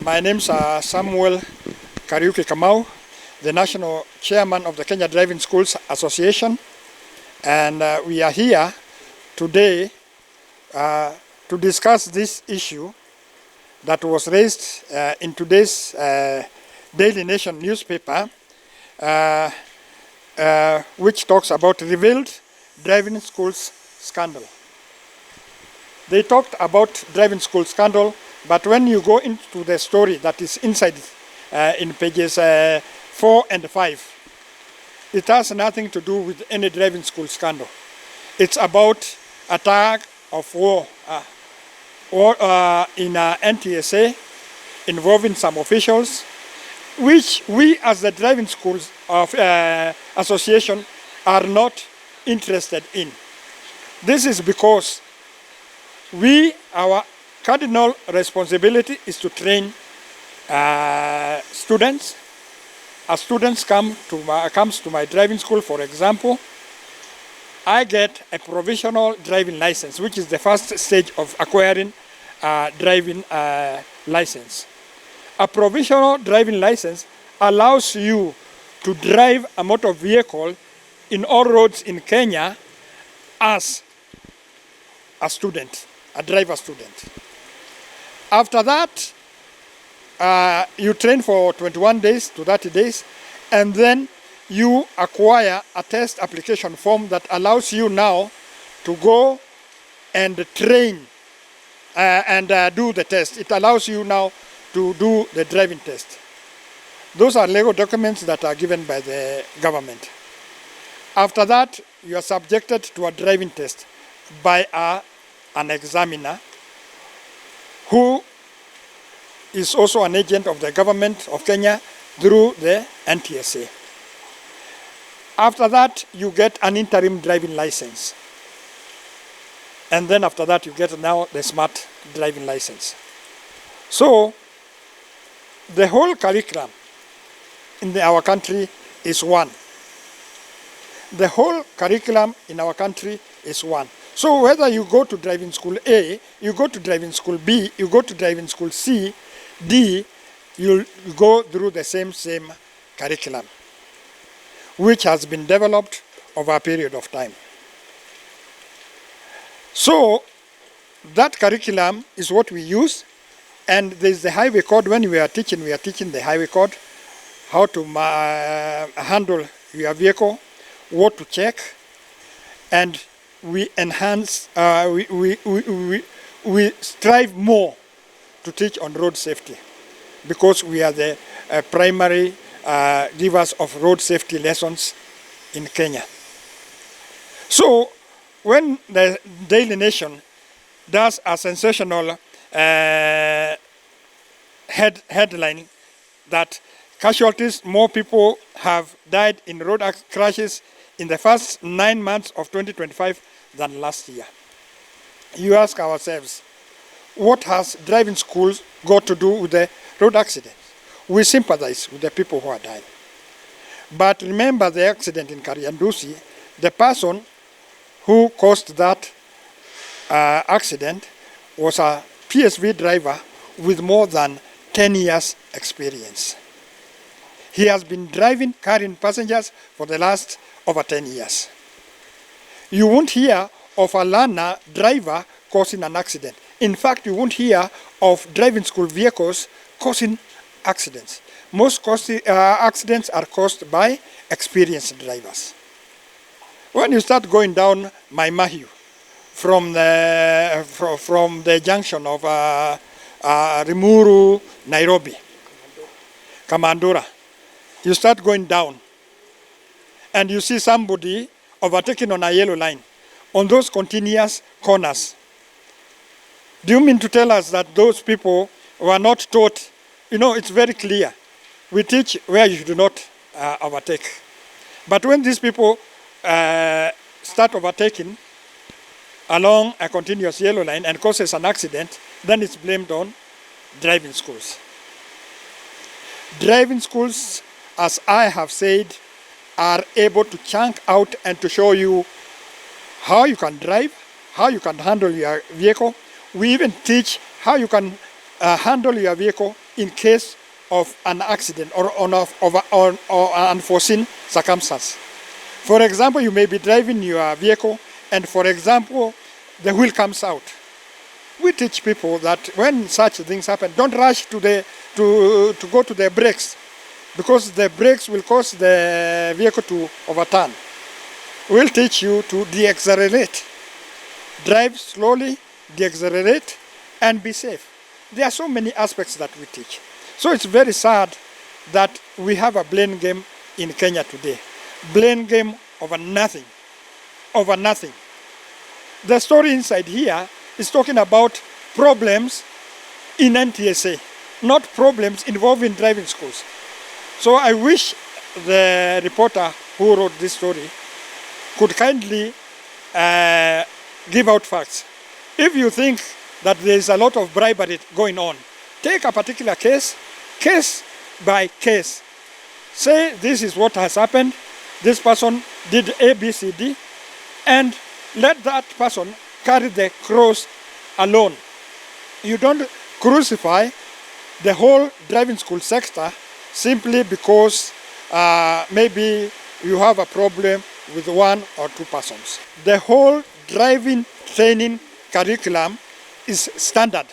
My name's Samuel Kariuki Kamau, the National Chairman of the Kenya Driving Schools Association, and we are here today to discuss this issue that was raised in today's Daily Nation newspaper, which talks about revealed driving schools scandal. They talked about driving school scandal, but when you go into the story that is inside in pages 4 and 5, it has nothing to do with any driving school scandal. It's about a tug of war in NTSA involving some officials, which we as the driving schools of association are not interested in. This is because our cardinal responsibility is to train students. As students comes to my driving school, for example, I get a provisional driving license, which is the first stage of acquiring a driving license. A provisional driving license allows you to drive a motor vehicle in all roads in Kenya as a student, a driver student. After that, you train for 21 days to 30 days, and then you acquire a test application form that allows you now to go and train and do the test. It allows you now to do the driving test. Those are legal documents that are given by the government. After that, you are subjected to a driving test by an examiner who is also an agent of the government of Kenya through the NTSA. After that, you get an interim driving license. And then after that, you get now the smart driving license. So, the whole curriculum in our country is one. The whole curriculum in our country is one. So whether you go to driving school A, you go to driving school B, you go to driving school C, D, you go through the same curriculum, which has been developed over a period of time. So that curriculum is what we use, and there's the highway code. When we are teaching the highway code, how to handle your vehicle, what to check, and we enhance, we strive more to teach on road safety, because we are the primary givers of road safety lessons in Kenya. So when the Daily Nation does a sensational headline that more people have died in road crashes in the first 9 months of 2025 than last year, you ask ourselves, what has driving schools got to do with the road accidents? We sympathize with the people who are dying. But remember the accident in Kariandusi, the person who caused that accident was a PSV driver with more than 10 years experience. He has been carrying passengers for the last over 10 years. You won't hear of a learner driver causing an accident. In fact, you won't hear of driving school vehicles causing accidents. Most accidents are caused by experienced drivers. When you start going down Maimahiu from the junction of Rimuru, Nairobi, Kamandura, you start going down and you see somebody overtaking on a yellow line on those continuous corners. Do you mean to tell us that those people were not taught? You know, it's very clear. We teach where you should not overtake. But when these people start overtaking along a continuous yellow line and causes an accident, then it's blamed on driving schools. Driving schools, as I have said, are able to chunk out and to show you how you can drive, how you can handle your vehicle. We even teach how you can handle your vehicle in case of an accident or unforeseen circumstance. For example, you may be driving your vehicle and, for example, the wheel comes out. We teach people that when such things happen, don't rush to go to the brakes, because the brakes will cause the vehicle to overturn. We'll teach you to de-accelerate. Drive slowly, de-accelerate, and be safe. There are so many aspects that we teach. So it's very sad that we have a blame game in Kenya today. Blame game over nothing. Over nothing. The story inside here is talking about problems in NTSA, not problems involving driving schools. So I wish the reporter who wrote this story could kindly give out facts. If you think that there is a lot of bribery going on, take a particular case by case. Say this is what has happened, this person did A, B, C, D, and let that person carry the cross alone. You don't crucify the whole driving school sector simply because maybe you have a problem with one or two persons. The whole driving training curriculum is standard.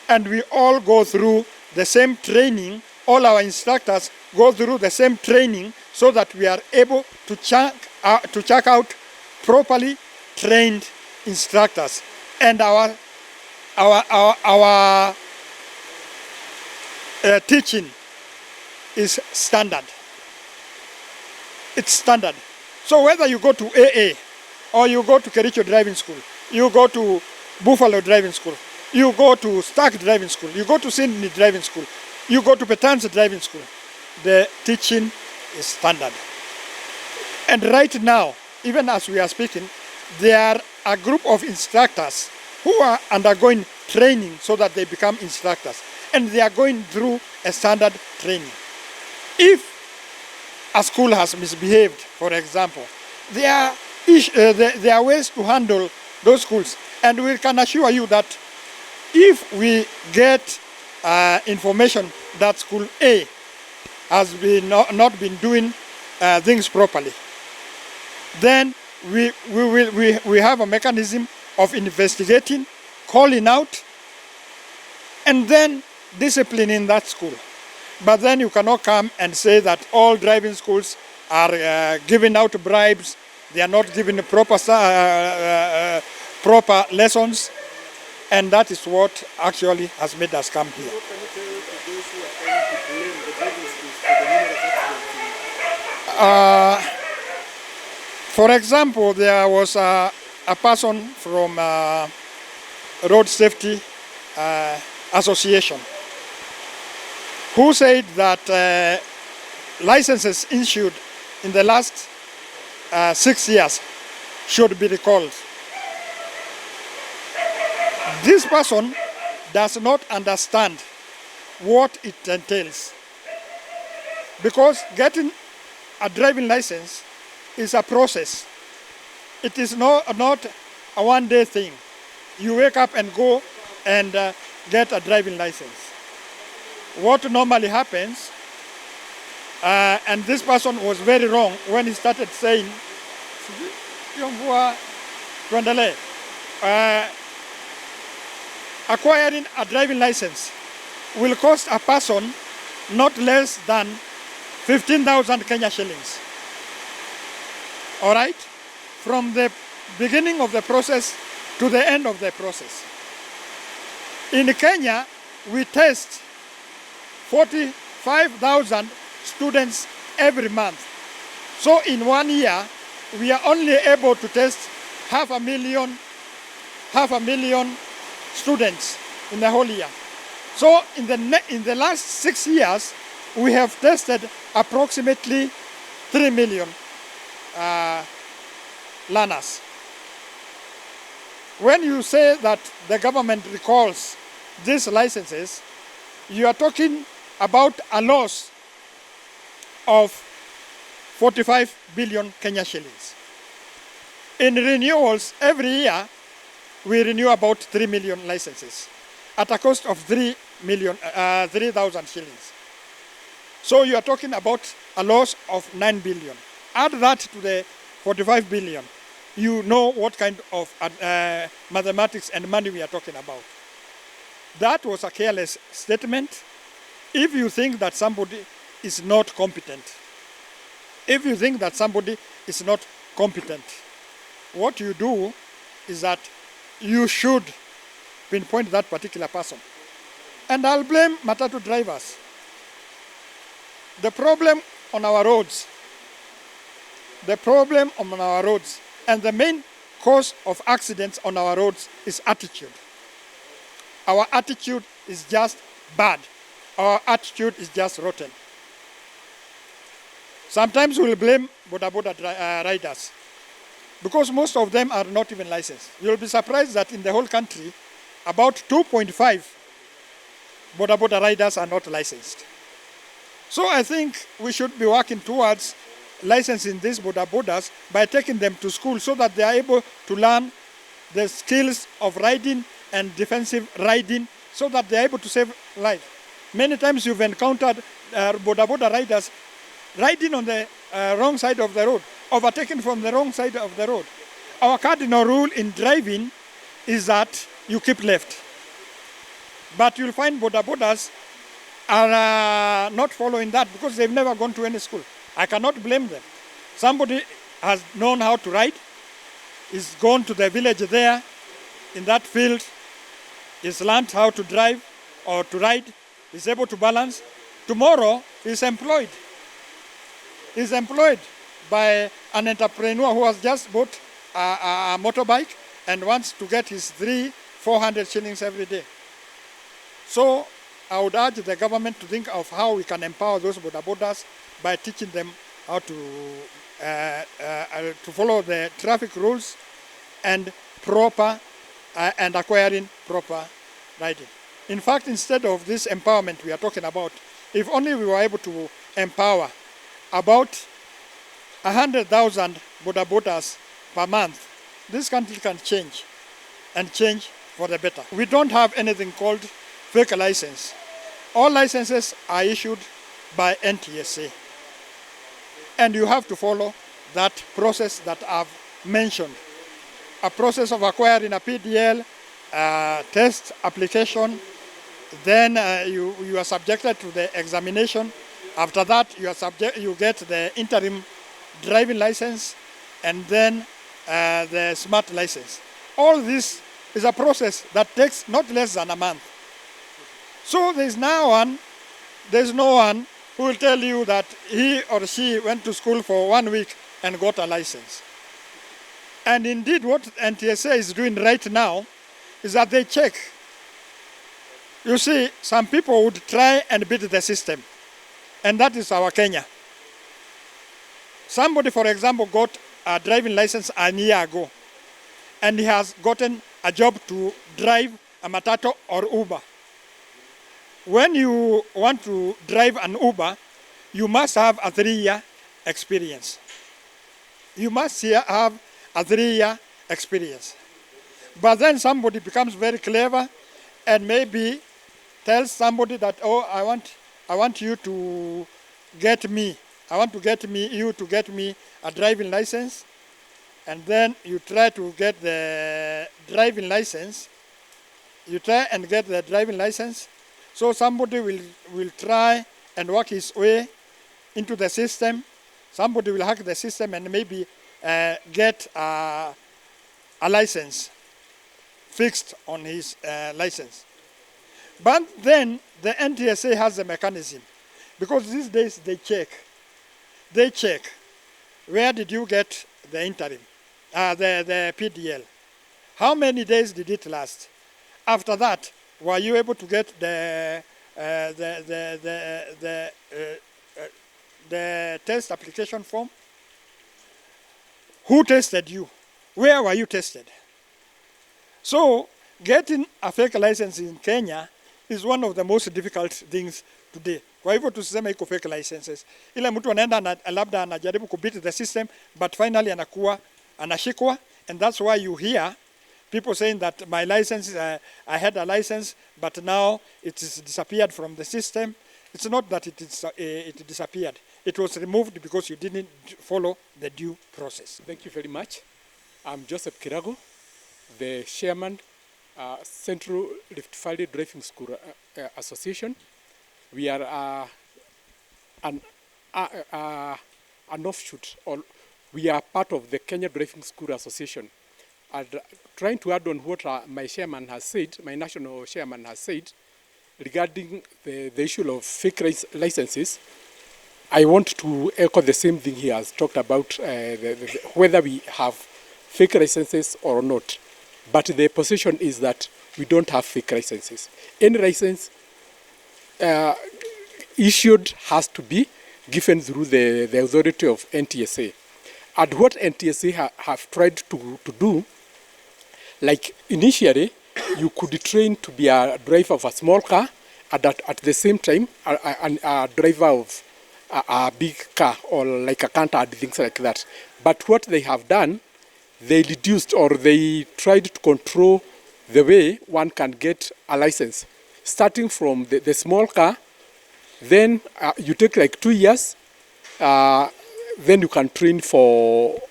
And we all go through the same training. All our instructors go through the same training so that we are able to check out properly trained instructors. And our teaching is standard. It's standard. So whether you go to AA or you go to Kericho Driving School, you go to Buffalo Driving School, you go to Stark Driving School, you go to Sydney Driving School, you go to Petanza Driving School, the teaching is standard. And right now, even as we are speaking, there are a group of instructors who are undergoing training so that they become instructors. And they are going through a standard training. If a school has misbehaved, for example, there are ways to handle those schools. And we can assure you that if we get information that school A has not been doing things properly, then we have a mechanism of investigating, calling out, and then disciplining that school. But then you cannot come and say that all driving schools are giving out bribes, they are not giving proper lessons, and that is what actually has made us come here. What can you tell to those who are trying to blame the driving schools for the numerous accidents? For example, there was a person from Road Safety Association who said that licenses issued in the last 6 years should be recalled. This person does not understand what it entails, because getting a driving license is a process. It is not a one-day thing. You wake up and go and get a driving license. What normally happens, and this person was very wrong when he started saying, acquiring a driving license will cost a person not less than 15,000 Kenya shillings. All right? From the beginning of the process to the end of the process. In Kenya, we test 45,000 students every month. So in 1 year, we are only able to test half a million students in the whole year. So in the last 6 years, we have tested approximately 3 million learners. When you say that the government recalls these licenses, you are talking about a loss of 45 billion Kenya shillings. In renewals, every year, we renew about 3 million licenses. at a cost of 3,000 shillings. So you are talking about a loss of 9 billion. Add that to the 45 billion. You know what kind of mathematics and money we are talking about. That was a careless statement. If you think that somebody is not competent, what you do is that you should pinpoint that particular person. And I'll blame matatu drivers. The problem on our roads, and the main cause of accidents on our roads is attitude. Our attitude is just bad. Our attitude is just rotten. Sometimes we'll blame boda riders because most of them are not even licensed. You'll be surprised that in the whole country, about 2.5 boda riders are not licensed. So I think we should be working towards licensing these bodas by taking them to school so that they are able to learn the skills of riding and defensive riding so that they are able to save life. Many times you've encountered boda riders riding on the wrong side of the road, overtaken from the wrong side of the road. Our cardinal rule in driving is that you keep left. But you'll find bodas are not following that because they've never gone to any school. I cannot blame them. Somebody has known how to ride, is gone to the village there, in that field, is learned how to drive or to ride, is able to balance. Tomorrow, is employed. Is employed by an entrepreneur who has just bought a motorbike and wants to get his 300-400 shillings every day. So I would urge the government to think of how we can empower those bodas by teaching them how to follow the traffic rules and acquiring proper riding. In fact, instead of this empowerment we are talking about, if only we were able to empower about 100,000 bodas per month, this country can change and change for the better. We don't have anything called fake license. All licenses are issued by NTSA. And you have to follow that process that I've mentioned. A process of acquiring a PDL, test application, then you are subjected to the examination. After that, you get the interim driving license and then the smart license. All this is a process that takes not less than a month. So there's no one who will tell you that he or she went to school for 1 week and got a license. And indeed, what NTSA is doing right now is that they check. You see, some people would try and beat the system, and that is our Kenya. Somebody, for example, got a driving license a year ago, and he has gotten a job to drive a matatu or Uber. When you want to drive an Uber, you must have a 3-year experience. You must have a 3-year experience. But then somebody becomes very clever and maybe tells somebody that, oh, I want you to get me. I want to get you to get me a driving license. And then you try to get the driving license. You try and get the driving license. So somebody will try and work his way into the system. Somebody will hack the system and maybe get a license fixed on his license. But then the NTSA has a mechanism, because these days they check. Where did you get the interim, the PDL? How many days did it last? After that, were you able to get the test application form? Who tested you? Where were you tested? So getting a fake license in Kenya is one of the most difficult things today. Kwa hivyo tusiseme iko fake licenses. Ile mtu anaenda labda anajaribu kubeat the system, but finally anashikwa, and that's why you hear people saying that my license, I had a license, but now it is disappeared from the system. It's not that it disappeared. It was removed because you didn't follow the due process. Thank you very much. I'm Joseph Kirago, the chairman, Central Rift Valley Driving School Association. We are an offshoot, or we are part of the Kenya Driving School Association. And trying to add on what my chairman has said, my national chairman has said, regarding the issue of fake licenses, I want to echo the same thing he has talked about, whether we have fake licenses or not. But the position is that we don't have fake licenses. Any license issued has to be given through the authority of NTSA. And what NTSA have tried to do, like initially, you could train to be a driver of a small car, and at the same time, a driver of a big car, or like a canter and things like that. But what they have done, they reduced, or they tried to control the way one can get a license. Starting from the small car, then you take like 2 years, then you can train for,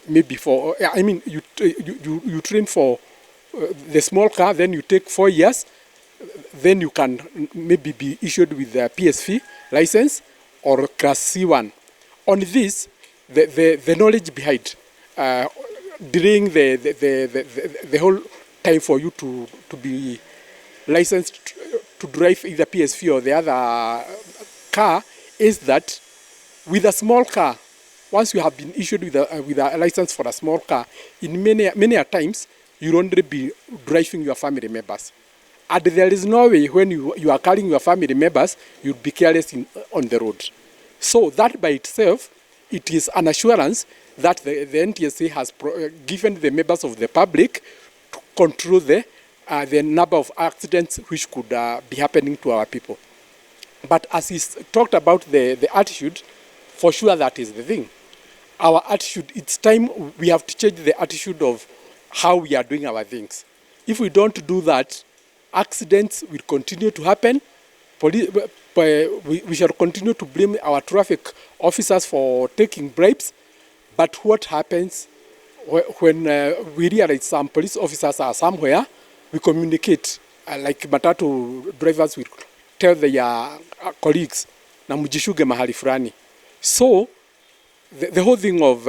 maybe for, I mean, you train for the small car, then you take 4 years, then you can maybe be issued with the PSV license or Class C1. On this, the knowledge behind during the whole time for you to be licensed to drive either PSV or the other car is that with a small car, once you have been issued with a license for a small car, in many a times, you'll only be driving your family members. And there is no way when you are carrying your family members, you'll be careless on the road. So that by itself, it is an assurance that the NTSA has given the members of the public to control the number of accidents which could be happening to our people. But as he talked about the attitude, for sure that is the thing. Our attitude, it's time we have to change the attitude of how we are doing our things. If we don't do that, accidents will continue to happen. We shall continue to blame our traffic officers for taking bribes. But what happens when we realize some police officers are somewhere, we communicate, like matatu drivers will tell their colleagues, na mjishuge mahali fulani. So, the whole thing of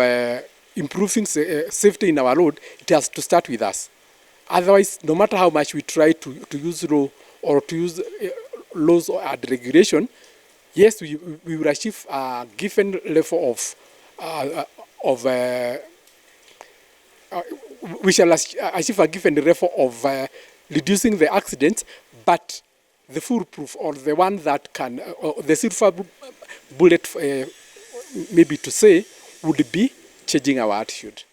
improving safety in our road, it has to start with us. Otherwise, no matter how much we try to use law or to use laws and regulation, yes, we will achieve a given level we shall achieve a given level of reducing the accidents, but the foolproof, or the one that can, the silver bullet, maybe to say, would be changing our attitude.